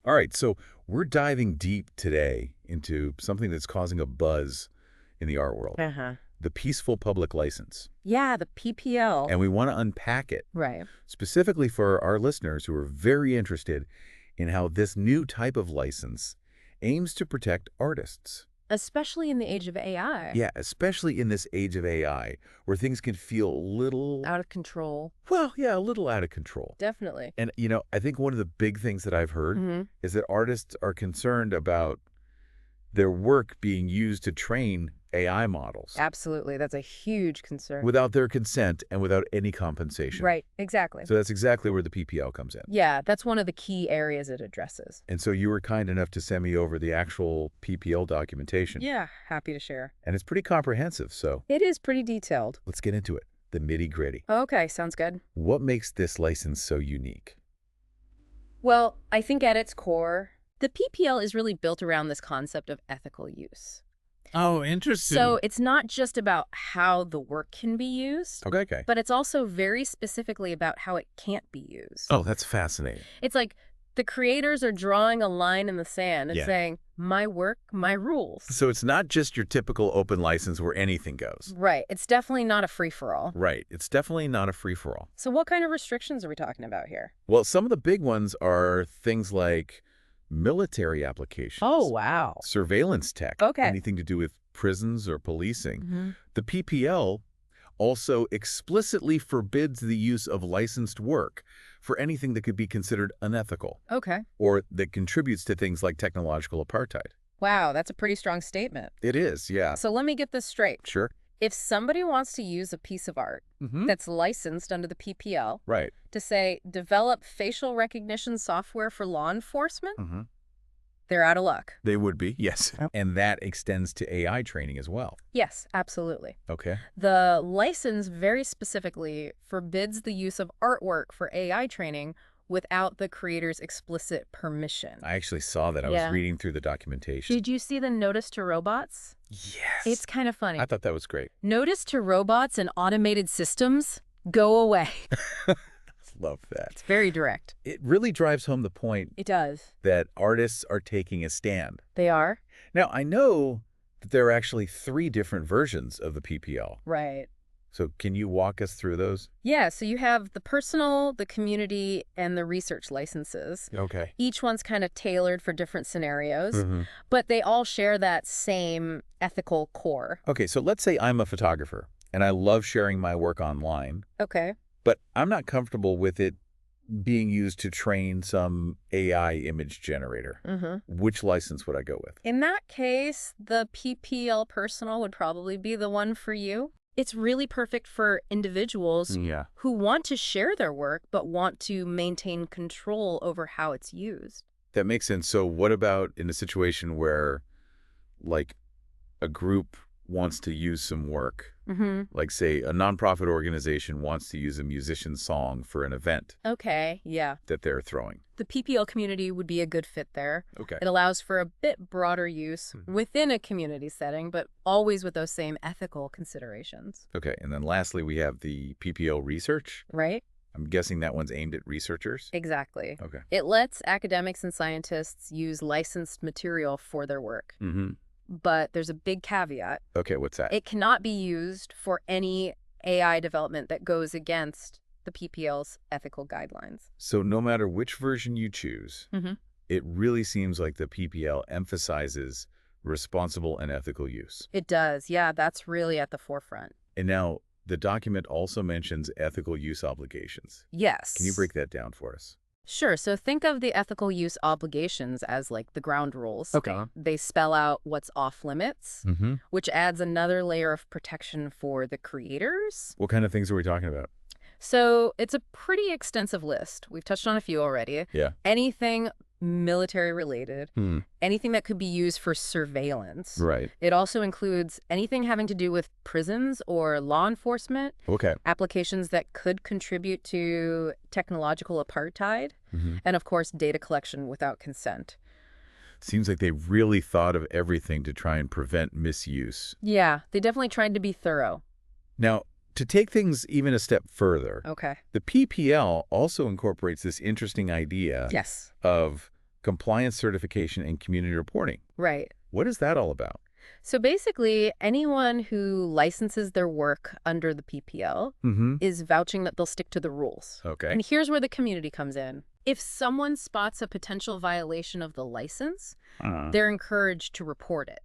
All right, so we're diving deep today into something that's causing a buzz in the art world, Uh-huh. the peaceful public license. Yeah, the PPL. And we want to unpack it, Right. specifically for our listeners who are very interested in how this new type of license aims to protect artists. Especially in the age of AI. Yeah, especially in this age of AI, where things can feel a little, Out of control. well, yeah, a little out of control. Definitely. And, I think one of the big things that I've heard Mm-hmm. is that artists are concerned about their work being used to train AI models Absolutely. That's a huge concern. without their consent and without any compensation. Right. Exactly. So that's exactly where the PPL comes in. Yeah, that's one of the key areas it addresses. And so you were kind enough to send me over the actual PPL documentation. Yeah, happy to share. And it's pretty comprehensive, so It is pretty detailed. let's get into it. The nitty-gritty. Okay, sounds good. What makes this license so unique? Well, I think at its core, the PPL is really built around this concept of ethical use. Oh, interesting. So it's not just about how the work can be used, Okay. but it's also very specifically about how it can't be used. Oh, that's fascinating. It's like the creators are drawing a line in the sand and Yeah. saying, my work, my rules. So it's not just your typical open license where anything goes. Right. It's definitely not a free-for-all. Right. It's definitely not a free-for-all. So what kind of restrictions are we talking about here? Well, some of the big ones are things like military applications. wow. Surveillance tech. Okay. Anything to do with prisons or policing. Mm-hmm. The PPL also explicitly forbids the use of licensed work for anything that could be considered unethical Okay. or that contributes to things like technological apartheid. Wow, that's a pretty strong statement. It is, yeah. So let me get this straight. Sure. If somebody wants to use a piece of art that's licensed under the PPL Right. to, say, develop facial recognition software for law enforcement, they're out of luck. They would be, yes. And that extends to AI training as well. Yes, absolutely. Okay. The license very specifically forbids the use of artwork for AI training without the creator's explicit permission. I actually saw that. I Yeah. was reading through the documentation. Did you see the notice to robots? Yes. It's kind of funny. I thought that was great. Notice to robots and automated systems, go away. Love that. It's very direct. It really drives home the point It does. that artists are taking a stand. They are? Now, I know that there are actually 3 different versions of the PPL. Right. So can you walk us through those? Yeah, so you have the personal, the community, and the research licenses. Okay. Each one's kind of tailored for different scenarios, Mm-hmm. but they all share that same ethical core. Okay, so let's say I'm a photographer and I love sharing my work online, Okay. but I'm not comfortable with it being used to train some AI image generator. Mm-hmm. Which license would I go with? In that case, the PPL Personal would probably be the one for you. It's really perfect for individuals Yeah. who want to share their work but want to maintain control over how it's used. That makes sense. So what about in a situation where, like, a group wants to use some work? Mm-hmm. Like, say, a nonprofit organization wants to use a musician's song for an event Okay, yeah. that they're throwing. The PPL community would be a good fit there. Okay. It allows for a bit broader use within a community setting, but always with those same ethical considerations. Okay. And then lastly, we have the PPL research. Right? I'm guessing that one's aimed at researchers. Exactly. Okay. It lets academics and scientists use licensed material for their work. Mm-hmm. But there's a big caveat. Okay, what's that? It cannot be used for any AI development that goes against the PPL's ethical guidelines. So no matter which version you choose, Mm-hmm. it really seems like the PPL emphasizes responsible and ethical use. It does. Yeah, that's really at the forefront. And now the document also mentions ethical use obligations. Yes. Can you break that down for us? Sure. So think of the ethical use obligations as like the ground rules. Okay. They spell out what's off limits, Mm-hmm. which adds another layer of protection for the creators. What kind of things are we talking about? So it's a pretty extensive list. We've touched on a few already. Yeah. Anything military related, anything that could be used for surveillance. Right. It also includes anything having to do with prisons or law enforcement, Okay. applications that could contribute to technological apartheid, Mm-hmm. and of course, data collection without consent. Seems like they really thought of everything to try and prevent misuse. Yeah, they definitely tried to be thorough. Now, to take things even a step further, Okay. the PPL also incorporates this interesting idea Yes. of Compliance certification and community reporting. Right. What is that all about? So basically, anyone who licenses their work under the PPL Mm-hmm. is vouching that they'll stick to the rules. Okay. And here's where the community comes in. If someone spots a potential violation of the license, they're encouraged to report it.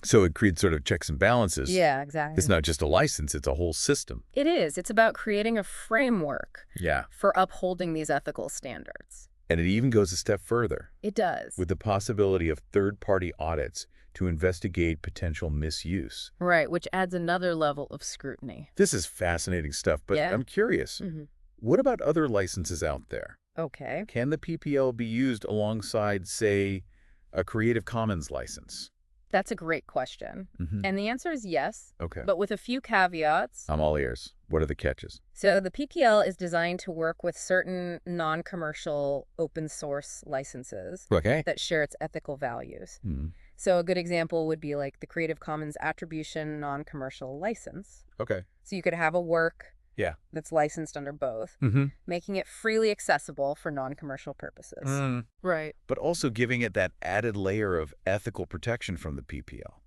So it creates sort of checks and balances. Yeah, exactly. It's not just a license, it's a whole system. It is. It's about creating a framework Yeah. for upholding these ethical standards. And it even goes a step further, It does. with the possibility of third-party audits to investigate potential misuse. Right, which adds another level of scrutiny. This is fascinating stuff, but Yeah. I'm curious. Mm-hmm. What about other licenses out there? Okay. Can the PPL be used alongside, say, a Creative Commons license? That's a great question. Mm-hmm. And the answer is yes, Okay. but with a few caveats. I'm all ears. What are the catches? So the PPL is designed to work with certain non-commercial open source licenses Okay. that share its ethical values. Hmm. So a good example would be like the Creative Commons Attribution Non-Commercial License. Okay. So you could have a work Yeah. that's licensed under both, Mm-hmm. making it freely accessible for non-commercial purposes. Right. But also giving it that added layer of ethical protection from the PPL.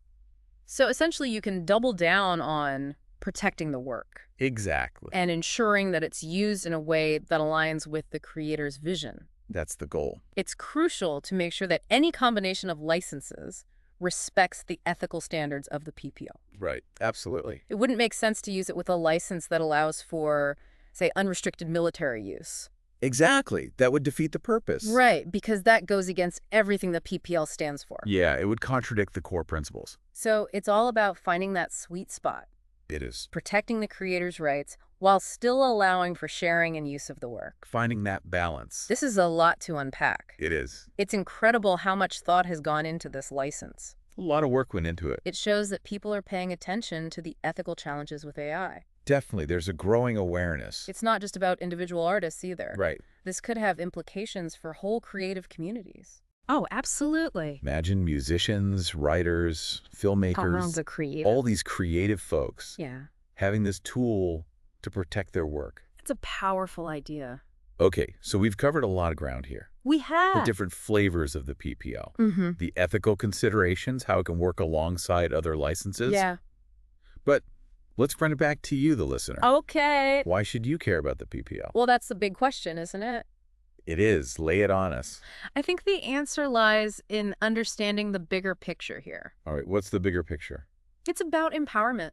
So essentially you can double down on protecting the work Exactly. and ensuring that it's used in a way that aligns with the creator's vision. That's the goal. It's crucial to make sure that any combination of licenses respects the ethical standards of the PPL. Right. Absolutely. It wouldn't make sense to use it with a license that allows for, say, unrestricted military use. Exactly. That would defeat the purpose. Right, because that goes against everything the PPL stands for. Yeah, it would contradict the core principles. So it's all about finding that sweet spot, It is. protecting the creator's rights while still allowing for sharing and use of the work. Finding that balance. This is a lot to unpack. It is. It's incredible how much thought has gone into this license. A lot of work went into it. It shows that people are paying attention to the ethical challenges with AI. Definitely. There's a growing awareness. It's not just about individual artists either. Right. This could have implications for whole creative communities. Oh, absolutely. Imagine musicians, writers, filmmakers, creative. all these creative folks Yeah. having this tool to protect their work. It's a powerful idea. Okay, so we've covered a lot of ground here. We The have. different flavors of the PPL. Mm-hmm. The ethical considerations, how it can work alongside other licenses. Yeah. But let's run it back to you, the listener. Okay. Why should you care about the PPL? Well, that's the big question, isn't it? It is. Lay it on us. I think the answer lies in understanding the bigger picture here. All right, what's the bigger picture? It's about empowerment.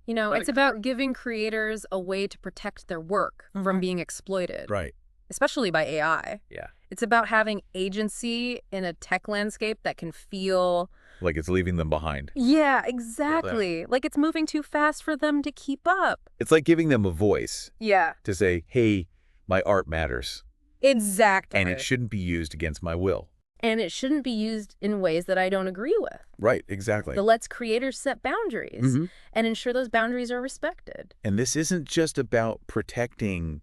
You know, Right. it's about giving creators a way to protect their work from being exploited, Right. especially by AI. Yeah. It's about having agency in a tech landscape that can feel, Like it's leaving them behind. yeah, exactly, like it's moving too fast for them to keep up. It's like giving them a voice Yeah, to say, hey, my art matters, exactly. and it shouldn't be used against my will. And it shouldn't be used in ways that I don't agree with. Right, exactly. That lets creators set boundaries Mhm. and ensure those boundaries are respected. And this isn't just about protecting,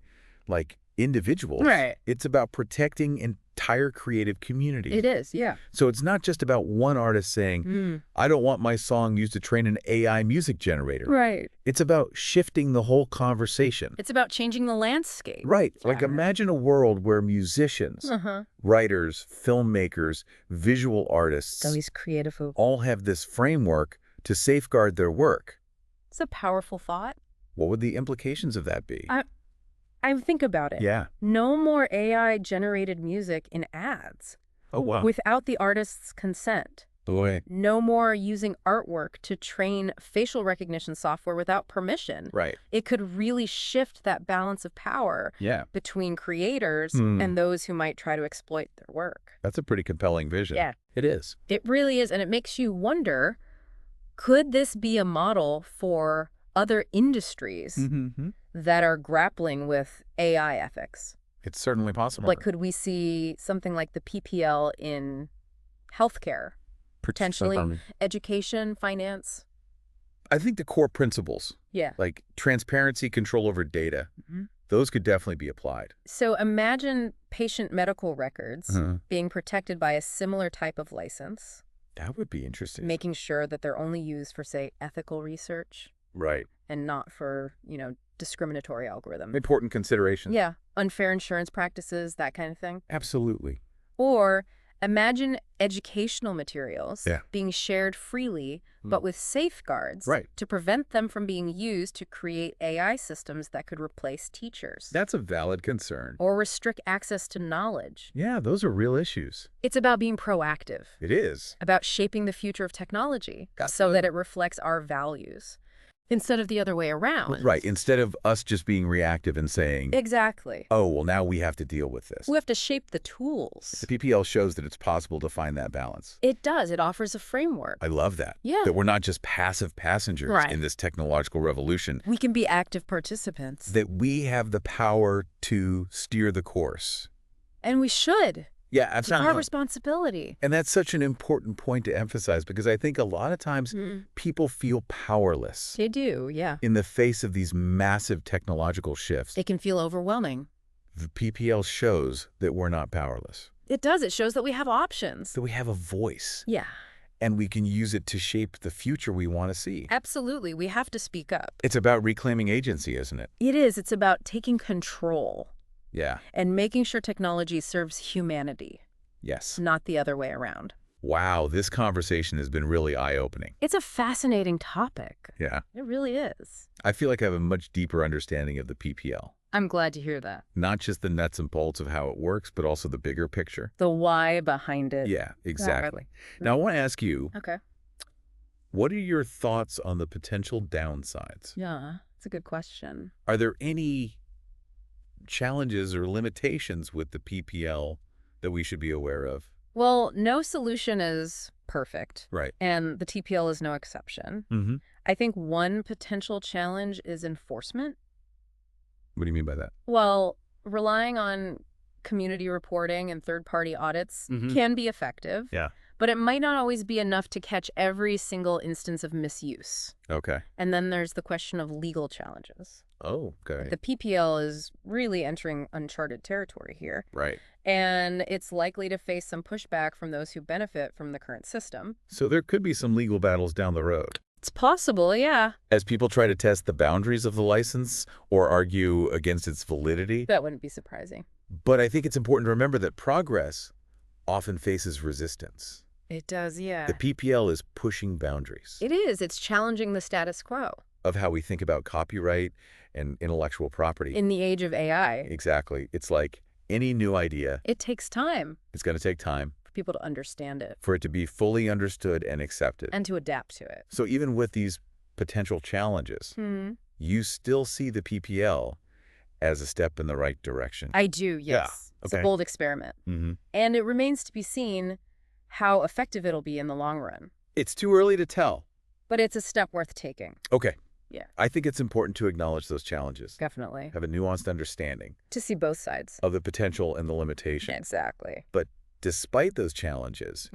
like, individuals. Right. It's about protecting entire creative communities. It is, yeah. So it's not just about one artist saying, I don't want my song used to train an AI music generator. Right. It's about shifting the whole conversation. It's about changing the landscape. Right. Like Yeah. imagine a world where musicians, writers, filmmakers, visual artists These creative folk. all have this framework to safeguard their work. It's a powerful thought. What would the implications of that be? I think about it. Yeah. No more AI-generated music in ads Oh, wow. without the artist's consent. Boy. No more using artwork to train facial recognition software without permission. Right. It could really shift that balance of power Yeah. between creators Hmm. and those who might try to exploit their work. That's a pretty compelling vision. Yeah. It is. It really is, and it makes you wonder, could this be a model for other industries Mm-hmm. that are grappling with AI ethics? It's certainly possible. Like, could we see something like the PPL in healthcare, potentially education, finance? I think the core principles, Yeah. like transparency, control over data, those could definitely be applied. So imagine patient medical records Uh-huh. being protected by a similar type of license, That would be interesting. making sure that they're only used for, say, ethical research Right. and not for, discriminatory algorithm. Important consideration. Yeah, unfair insurance practices, that kind of thing. Absolutely. Or Imagine educational materials Yeah. being shared freely, but with safeguards Right. to prevent them from being used to create AI systems that could replace teachers That's a valid concern. or restrict access to knowledge. Yeah, those are real issues. It's about being proactive, It is. about shaping the future of technology so that it reflects our values instead of the other way around. Right. Instead of us just being reactive and saying, Exactly. oh, well, now we have to deal with this. We have to shape the tools. The PPL shows that it's possible to find that balance. It does. It offers a framework. I love that. Yeah. That we're not just passive passengers Right. in this technological revolution. We can be active participants. That we have the power to steer the course. And we should. Yeah, It's our responsibility. And that's such an important point to emphasize because I think a lot of times people feel powerless They do, yeah. in the face of these massive technological shifts. It can feel overwhelming. The PPL shows that we're not powerless, It does. It shows that we have options. that we have a voice, Yeah, and we can use it to shape the future we want to see. absolutely. We have to speak up. It's about reclaiming agency, isn't it? It is. It's about taking control Yeah. and making sure technology serves humanity, Yes. not the other way around. Wow, this conversation has been really eye-opening. It's a fascinating topic. Yeah. It really is. I feel like I have a much deeper understanding of the PPL. I'm glad to hear that. Not just the nuts and bolts of how it works, but also the bigger picture. The why behind it. Yeah, exactly. Exactly. Now, I want to ask you, Okay. what are your thoughts on the potential downsides? Yeah, it's a good question. Are there any challenges or limitations with the PPL that we should be aware of? Well, no solution is perfect, Right. and the TPL is no exception. Mm-hmm. I think one potential challenge is enforcement. What do you mean by that? Well, relying on community reporting and third-party audits can be effective, Yeah. but it might not always be enough to catch every single instance of misuse. Okay. And then there's the question of legal challenges. Oh, okay. The PPL is really entering uncharted territory here, Right. and it's likely to face some pushback from those who benefit from the current system. So there could be some legal battles down the road. It's possible, yeah. As people try to test the boundaries of the license or argue against its validity. That wouldn't be surprising. But I think it's important to remember that progress often faces resistance. It does, yeah. The PPL is pushing boundaries It is. It's challenging the status quo of how we think about copyright and intellectual property. in the age of AI. Exactly. It's like any new idea, It takes time it's going to take time for people to understand it for it to be fully understood and accepted. and to adapt to it. So even with these potential challenges, you still see the PPL as a step in the right direction. I do, yes. It's a okay. bold experiment. And it remains to be seen how effective it'll be in the long run. It's too early to tell. But it's a step worth taking. Okay. Yeah. I think it's important to acknowledge those challenges. Definitely. Have a nuanced understanding To see both sides. of the potential and the limitation. Exactly. But despite those challenges,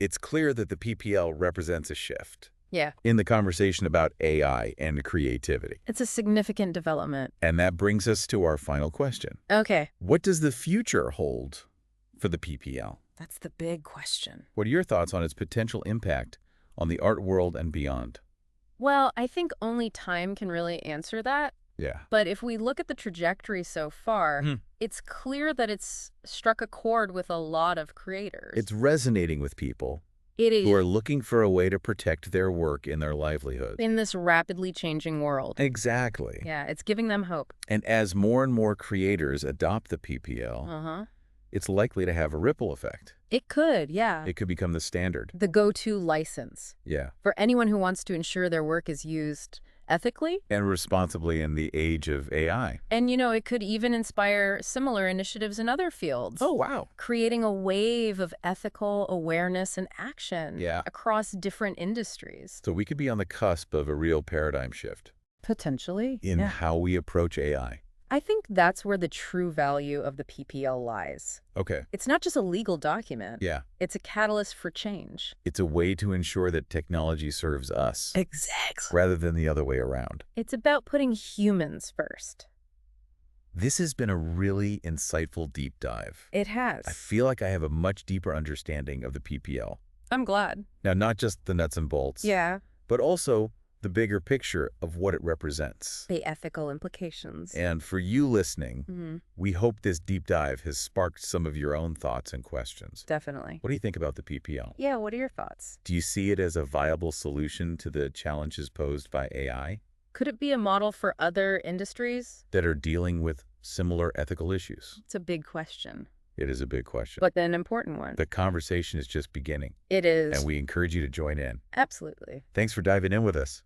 it's clear that the PPL represents a shift Yeah. in the conversation about AI and creativity. It's a significant development. And that brings us to our final question. Okay. What does the future hold for the PPL? That's the big question. What are your thoughts on its potential impact on the art world and beyond? Well, I think only time can really answer that. Yeah. But if we look at the trajectory so far, it's clear that it's struck a chord with a lot of creators. It's resonating with people It is who are looking for a way to protect their work in their livelihood. in this rapidly changing world. Exactly. Yeah, it's giving them hope. And as more and more creators adopt the PPL, it's likely to have a ripple effect. It could, yeah. It could become the standard. The go-to license Yeah. for anyone who wants to ensure their work is used ethically. And responsibly in the age of AI. And, you know, it could even inspire similar initiatives in other fields. Oh, wow. Creating a wave of ethical awareness and action Yeah. across different industries. So we could be on the cusp of a real paradigm shift Potentially. in how we approach AI. I think that's where the true value of the PPL lies. Okay. It's not just a legal document. Yeah. It's a catalyst for change. It's a way to ensure that technology serves us Exactly. rather than the other way around. It's about putting humans first. This has been a really insightful deep dive. It has. I feel like I have a much deeper understanding of the PPL. I'm glad. Now, not just the nuts and bolts, Yeah. but also the bigger picture of what it represents. The ethical implications. And for you listening, Hmm. we hope this deep dive has sparked some of your own thoughts and questions. Definitely. What do you think about the PPL? Yeah, what are your thoughts? Do you see it as a viable solution to the challenges posed by AI Could it be a model for other industries? that are dealing with similar ethical issues? It's a big question, It is a big question. but an important one. The conversation is just beginning, It is. and we encourage you to join in. Absolutely. Thanks for diving in with us.